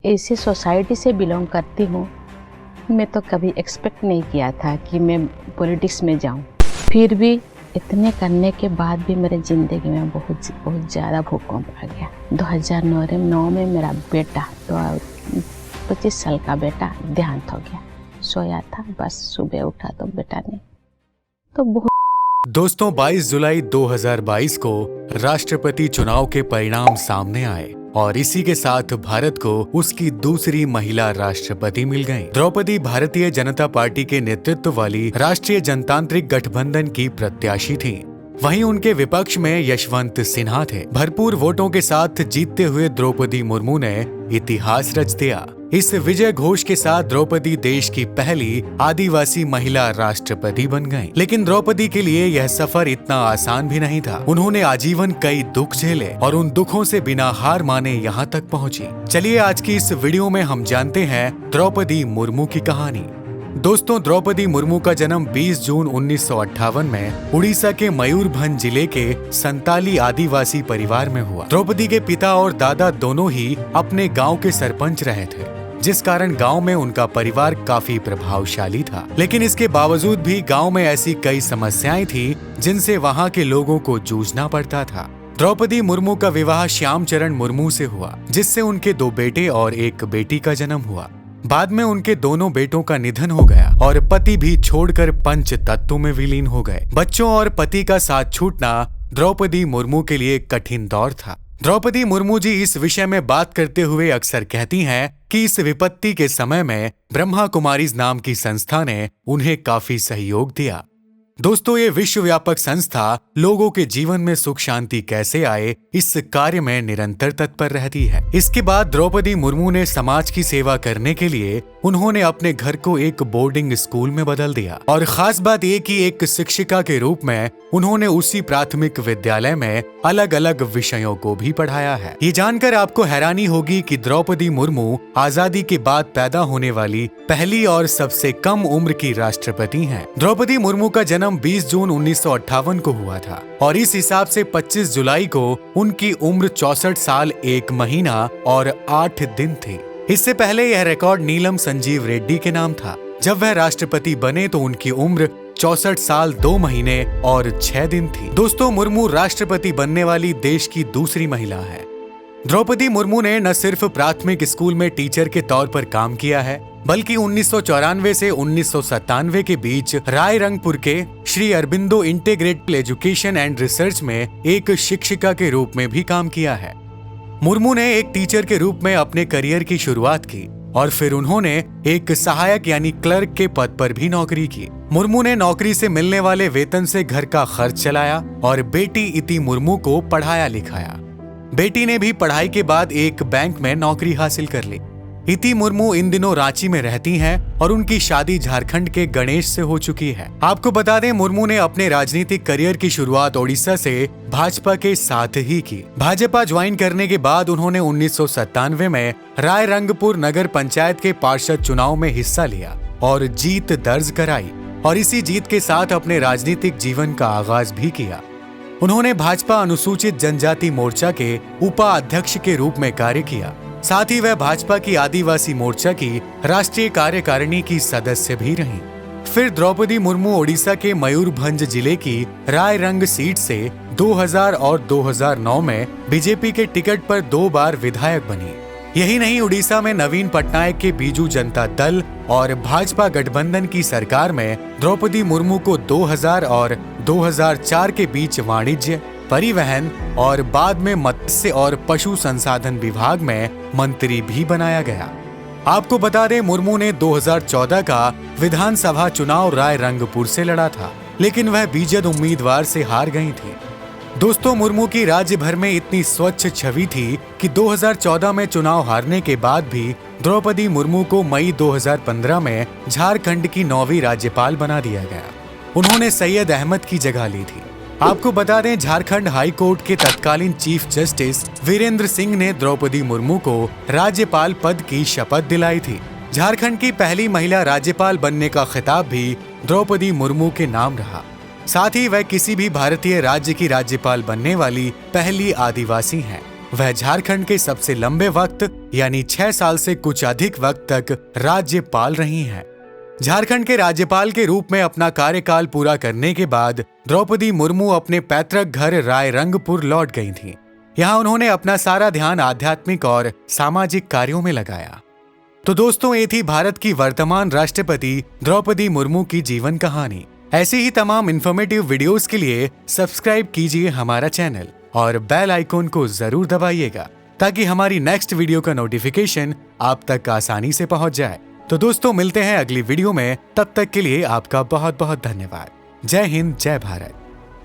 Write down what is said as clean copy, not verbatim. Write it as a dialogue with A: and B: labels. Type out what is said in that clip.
A: ऐसी सोसाइटी से बिलोंग करती हूँ। मैं तो कभी एक्सपेक्ट नहीं किया था कि मैं पॉलिटिक्स में जाऊँ। फिर भी इतने करने के बाद भी मेरे ज़िंदगी में बहुत ज़्यादा भूकंप आ गया। 2009 में मेरा बेटा, तो 25 साल का बेटा देहांत हो गया। सोया था, बस सुबह उठा तो बेटा नहीं, तो बहुत।
B: दोस्तों, 22 जुलाई 2022 को राष्ट्रपति चुनाव के परिणाम सामने आए और इसी के साथ भारत को उसकी दूसरी महिला राष्ट्रपति मिल गई। द्रौपदी भारतीय जनता पार्टी के नेतृत्व वाली राष्ट्रीय जनतांत्रिक गठबंधन की प्रत्याशी थी। वहीं उनके विपक्ष में यशवंत सिन्हा थे। भरपूर वोटों के साथ जीतते हुए द्रौपदी मुर्मू ने इतिहास रच दिया। इस विजय घोष के साथ द्रौपदी देश की पहली आदिवासी महिला राष्ट्रपति बन गईं। लेकिन द्रौपदी के लिए यह सफर इतना आसान भी नहीं था। उन्होंने आजीवन कई दुख झेले और उन दुखों से बिना हार माने यहाँ तक पहुँची। चलिए आज की इस वीडियो में हम जानते हैं द्रौपदी मुर्मू की कहानी। दोस्तों, द्रौपदी मुर्मू का जन्म 20 जून 1958 में उड़ीसा के मयूरभंज जिले के संताली आदिवासी परिवार में हुआ। द्रौपदी के पिता और दादा दोनों ही अपने गांव के सरपंच रहे थे, जिस कारण गांव में उनका परिवार काफी प्रभावशाली था। लेकिन इसके बावजूद भी गांव में ऐसी कई समस्याएं थी जिनसे वहां के लोगों को जूझना पड़ता था। द्रौपदी मुर्मू का विवाह श्यामचरण मुर्मू से हुआ, जिससे उनके 2 बेटे और 1 बेटी का जन्म हुआ। बाद में उनके दोनों बेटों का निधन हो गया और पति भी छोड़कर पंच तत्व में विलीन हो गए। बच्चों और पति का साथ छूटना द्रौपदी मुर्मू के लिए कठिन दौर था। द्रौपदी मुर्मू जी इस विषय में बात करते हुए अक्सर कहती हैं कि इस विपत्ति के समय में ब्रह्मा कुमारीज नाम की संस्था ने उन्हें काफी सहयोग दिया। दोस्तों, ये विश्वव्यापक संस्था लोगों के जीवन में सुख शांति कैसे आए, इस कार्य में निरंतर तत्पर रहती है। इसके बाद द्रौपदी मुर्मू ने समाज की सेवा करने के लिए उन्होंने अपने घर को एक बोर्डिंग स्कूल में बदल दिया और खास बात ये कि एक शिक्षिका के रूप में उन्होंने उसी प्राथमिक विद्यालय में अलग अलग विषयों को भी पढ़ाया है। ये जानकर आपको हैरानी होगी कि द्रौपदी मुर्मू आजादी के बाद पैदा होने वाली पहली और सबसे कम उम्र की राष्ट्रपति हैं। द्रौपदी मुर्मू का जन्म 20 जून 1958 को हुआ था और इस हिसाब से 25 जुलाई को उनकी उम्र 64 साल 1 महीना और 8 दिन थी। इससे पहले यह रिकॉर्ड नीलम संजीव रेड्डी के नाम था। जब वह राष्ट्रपति बने तो उनकी उम्र 64 साल 2 महीने और 6 दिन थी। दोस्तों, मुर्मू राष्ट्रपति बनने वाली देश की दूसरी महिला है। द्रौपदी मुर्मू ने न सिर्फ प्राथमिक स्कूल में टीचर के तौर पर काम किया है, बल्कि 1994 से 1997 के बीच रायरंगपुर के Shri Aurobindo integrated education and research में एक शिक्षिका के रूप में भी काम किया है। मुर्मू ने एक टीचर के रूप में अपने करियर की शुरुआत की और फिर उन्होंने एक सहायक यानी क्लर्क के पद पर भी नौकरी की। मुर्मू ने नौकरी से मिलने वाले वेतन से घर का खर्च चलाया और बेटी इति मुर्मू को पढ़ाया लिखाया। बेटी ने भी पढ़ाई के बाद एक बैंक में नौकरी हासिल कर ली। इति मुर्मू इन दिनों रांची में रहती हैं और उनकी शादी झारखंड के गणेश से हो चुकी है। आपको बता दें, मुर्मू ने अपने राजनीतिक करियर की शुरुआत ओडिशा से भाजपा के साथ ही की। भाजपा ज्वाइन करने के बाद उन्होंने 1997 में रायरंगपुर नगर पंचायत के पार्षद चुनाव में हिस्सा लिया और जीत दर्ज कराई और इसी जीत के साथ अपने राजनीतिक जीवन का आगाज भी किया। उन्होंने भाजपा अनुसूचित जनजाति मोर्चा के उपाध्यक्ष के रूप में कार्य किया। साथ ही वह भाजपा की आदिवासी मोर्चा की राष्ट्रीय कार्यकारिणी की सदस्य भी रहीं। फिर द्रौपदी मुर्मू ओडिशा के मयूरभंज जिले की रायरंग सीट से 2000 और 2009 में बीजेपी के टिकट पर 2 बार विधायक बनी। यही नहीं, उड़ीसा में नवीन पटनायक के बीजू जनता दल और भाजपा गठबंधन की सरकार में द्रौपदी मुर्मू को 2000 और 2004 के बीच वाणिज्य, परिवहन और बाद में मत्स्य और पशु संसाधन विभाग में मंत्री भी बनाया गया। आपको बता दें, मुर्मू ने 2014 का विधानसभा चुनाव रायरंगपुर से लड़ा था, लेकिन वह बीजद उम्मीदवार से हार गई थी। दोस्तों, मुर्मू की राज्य भर में इतनी स्वच्छ छवि थी कि 2014 में चुनाव हारने के बाद भी द्रौपदी मुर्मू को मई 2015 में झारखंड की 9वीं राज्यपाल बना दिया गया। उन्होंने सैयद अहमद की जगह ली थी। आपको बता दें, झारखंड हाई कोर्ट के तत्कालीन चीफ जस्टिस वीरेंद्र सिंह ने द्रौपदी मुर्मू को राज्यपाल पद की शपथ दिलाई थी। झारखंड की पहली महिला राज्यपाल बनने का खिताब भी द्रौपदी मुर्मू के नाम रहा। साथ ही वह किसी भी भारतीय राज्य की राज्यपाल बनने वाली पहली आदिवासी हैं। वह झारखंड के सबसे लंबे वक्त यानी 6 साल से कुछ अधिक वक्त तक राज्य पाल रही हैं। झारखंड के राज्यपाल के रूप में अपना कार्यकाल पूरा करने के बाद द्रौपदी मुर्मू अपने पैतृक घर रायरंगपुर लौट गई थीं। यहाँ उन्होंने अपना सारा ध्यान आध्यात्मिक और सामाजिक कार्यों में लगाया। तो दोस्तों, ये थी भारत की वर्तमान राष्ट्रपति द्रौपदी मुर्मू की जीवन कहानी। ऐसी ही तमाम इंफॉर्मेटिव वीडियोस के लिए सब्सक्राइब कीजिए हमारा चैनल और बेल आइकॉन को जरूर दबाइएगा ताकि हमारी नेक्स्ट वीडियो का नोटिफिकेशन आप तक आसानी से पहुंच जाए। तो दोस्तों, मिलते हैं अगली वीडियो में। तब तक के लिए आपका बहुत बहुत धन्यवाद। जय हिंद, जय भारत।